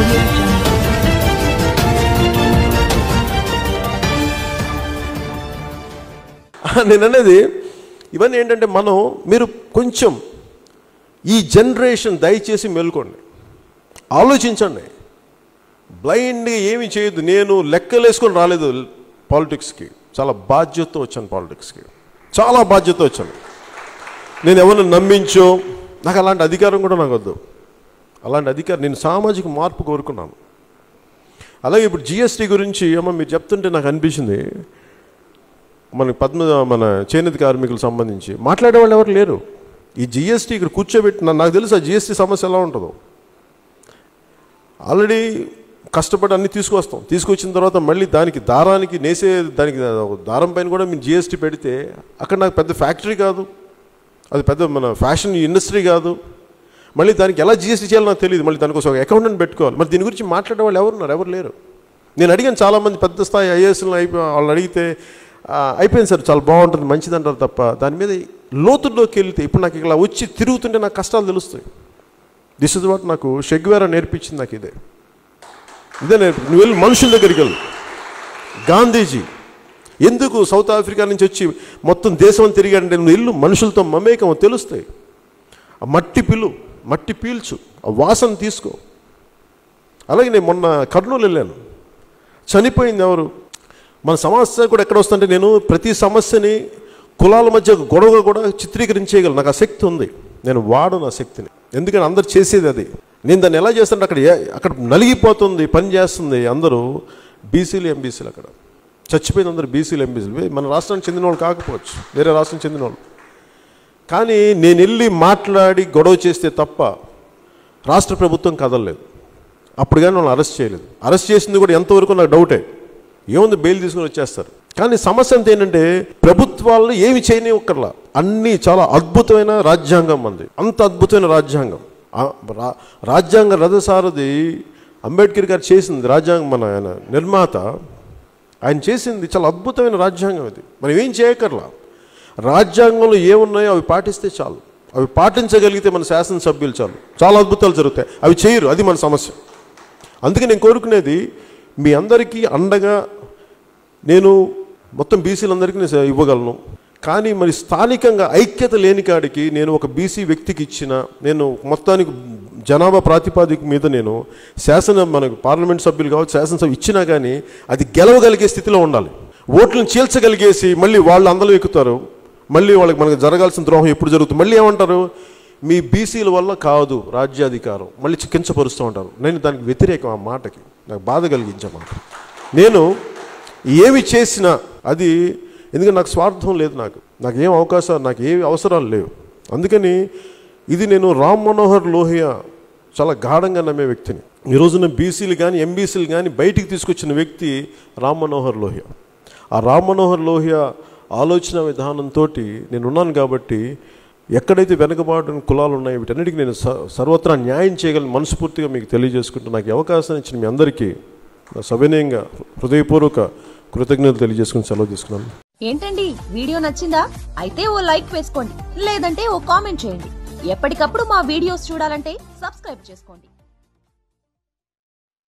audio jungle. నేను అనేది ఇవన్నీ ఏంటంటే మీరు కొంచెం ఈ జనరేషన్ దయచేసి మేల్కోండి, ఆలోచించండి. బ్లైండ్గా ఏమి చేయొద్దు. నేను లెక్కలు వేసుకొని రాలేదు పాలిటిక్స్కి, చాలా బాధ్యతతో వచ్చాను పాలిటిక్స్కి, చాలా బాధ్యతతో వచ్చాను. నేను ఎవరిని నమ్మించో, నాకు అలాంటి అధికారం కూడా నాకు వద్దు. అలాంటి అధికారం, నేను సామాజిక మార్పు కోరుకున్నాను. అలాగే ఇప్పుడు జిఎస్టీ గురించి మీరు చెప్తుంటే నాకు అనిపించింది, మన చేనేత కార్మికులకు సంబంధించి మాట్లాడేవాళ్ళు ఎవరు లేరు. ఈ జిఎస్టీ ఇక్కడ కూర్చోబెట్టి నాకు తెలుసు ఆ జిఎస్టీ సమస్య ఎలా ఉంటుందో. ఆల్రెడీ కష్టపడి అన్నీ తీసుకొచ్చిన తర్వాత మళ్ళీ దానికి దారానికి దానికి దారం పైన కూడా మీరు జిఎస్టీ పెడితే అక్కడ నాకు పెద్ద ఫ్యాక్టరీ కాదు, అది పెద్ద మన ఫ్యాషన్ ఇండస్ట్రీ కాదు. మళ్ళీ దానికి ఎలా జిఎస్టీ చేయాలో నాకు తెలియదు. మళ్ళీ దానికోసం ఒక అకౌంటెంట్ పెట్టుకోవాలి. మరి దీని గురించి మాట్లాడే వాళ్ళు ఎవరు లేరు. నేను అడిగాను చాలామంది పెద్ద స్థాయి ఐఏఎస్లను వాళ్ళని అడిగితే అయిపోయింది సార్, చాలా బాగుంటుంది, మంచిది అంటారు తప్ప దాని మీద లోతుల్లోకి వెళ్తే ఇప్పుడు నాకు ఇలా వచ్చి తిరుగుతుంటే నాకు కష్టాలు తెలుస్తాయి. దిస్ ఇస్ వాట్ నాకు షెగ్వేరా నేర్పించింది. నాకు ఇదే నువ్వు వెళ్ళి మనుషుల దగ్గరికి వెళ్ళు. గాంధీజీ ఎందుకు సౌత్ ఆఫ్రికా నుంచి వచ్చి మొత్తం దేశం తిరిగాడంటే నువ్వు ఇల్లు మనుషులతో మమేకం తెలుస్తాయి. ఆ మట్టి పీల్చు, ఆ వాసన తీసుకో. అలాగే నేను మొన్న కర్నూలు వెళ్ళాను, చనిపోయింది ఎవరు? మన సమస్య కూడా ఎక్కడ వస్తుంటే నేను ప్రతి సమస్యని కులాల మధ్య గొడవగా కూడా చిత్రీకరించేయగలను. నాకు ఆ శక్తి ఉంది, నేను వాడను ఆ శక్తిని. ఎందుకంటే అందరు చేసేది అది. నేను దాన్ని ఎలా చేస్తానంటే అక్కడ నలిగిపోతుంది, పని చేస్తుంది. అందరూ బీసీలు ఎంబీసీలు, అక్కడ చచ్చిపోయింది అందరూ బీసీలు ఎంబీసీలు. మన రాష్ట్రానికి చెందిన వాళ్ళు కాకపోవచ్చు, వేరే రాష్ట్రం చెందిన వాళ్ళు. కానీ నేను వెళ్ళి మాట్లాడి గొడవ చేస్తే తప్ప రాష్ట్ర ప్రభుత్వం కదలలేదు. అప్పుడు కానీ వాళ్ళు అరెస్ట్ చేయలేదు. అరెస్ట్ చేసింది కూడా ఎంతవరకు నాకు డౌటే. ఏముంది, బెయిల్ తీసుకుని వచ్చేస్తారు. కానీ సమస్య అంతా ఏంటంటే ప్రభుత్వాలను ఏమి చేయనివ్వక్కర్లా. అన్నీ చాలా అద్భుతమైన రాజ్యాంగం మంది, అంత అద్భుతమైన రాజ్యాంగం. రాజ్యాంగ రథసారథి అంబేద్కర్ గారు చేసింది రాజ్యాంగం, మన ఆయన నిర్మాత, ఆయన చేసింది చాలా అద్భుతమైన రాజ్యాంగం ఇది. మనం ఏం చేయక్కర్లా. రాజ్యాంగంలో ఏమున్నాయో అవి పాటిస్తే చాలు. అవి పాటించగలిగితే మన శాసనసభ్యులు చాలు, చాలా అద్భుతాలు జరుగుతాయి. అవి చేయరు, అది మన సమస్య. అందుకే నేను కోరుకునేది మీ అందరికీ అండగా నేను మొత్తం బీసీలందరికీ నేను ఇవ్వగలను. కానీ మరి స్థానికంగా ఐక్యత లేని కాడికి నేను ఒక బీసీ వ్యక్తికి ఇచ్చిన, నేను మొత్తానికి జనాభా ప్రాతిపాదిక మీద నేను మనకు పార్లమెంట్ సభ్యులు కావచ్చు, శాసనసభ ఇచ్చినా కానీ అది గెలవగలిగే స్థితిలో ఉండాలి. ఓట్లను చీల్చగలిగేసి మళ్ళీ వాళ్ళు అందరూ ఎక్కుతారు, మళ్ళీ వాళ్ళకి మనకు జరగాల్సిన ద్రోహం ఎప్పుడు జరుగుతుంది, మళ్ళీ ఏమంటారు, మీ బీసీల వల్ల కాదు రాజ్యాధికారం, మళ్ళీ కించపరుస్తూ ఉంటారు. నేను దానికి వ్యతిరేకం, ఆ మాటకి నాకు బాధ కలిగించే మాట. నేను ఏమి చేసినా అది ఎందుకంటే నాకు స్వార్థం లేదు, నాకు ఏం అవకాశాలు, నాకు ఏమి అవసరాలు లేవు. అందుకని ఇది నేను రామ్ మనోహర్ లోహియా చాలా గాఢంగా నమ్మే వ్యక్తిని. ఈ రోజున బీసీలు కానీ ఎంబీసీలు కానీ బయటికి తీసుకొచ్చిన వ్యక్తి రామ్ మనోహర్ లోహియా. ఆ రామ్ మనోహర్ లోహియా ఆలోచన విధానంతో నేనున్నాను. కాబట్టి ఎక్కడైతే వెనుకబాటున కులాలు ఉన్నాయో వీటన్నిటికీ నేను సర్వత్రా న్యాయం చేయగలను మనస్ఫూర్తిగా మీకు తెలియజేసుకుంటూ నాకు ఈ అవకాశం ఇచ్చిన మీ అందరికీ సవినయంగా హృదయపూర్వక కృతజ్ఞతలు తెలియజేసుకుని సెలవు తీసుకున్నాను. ఏంటండి, వీడియో నచ్చిందా? అయితే ఓ లైక్ వేసుకోండి, లేదంటే ఓ కామెంట్ చేయండి. ఎప్పటికప్పుడు మా వీడియోస్ చూడాలంటే సబ్స్క్రైబ్ చేసుకోండి.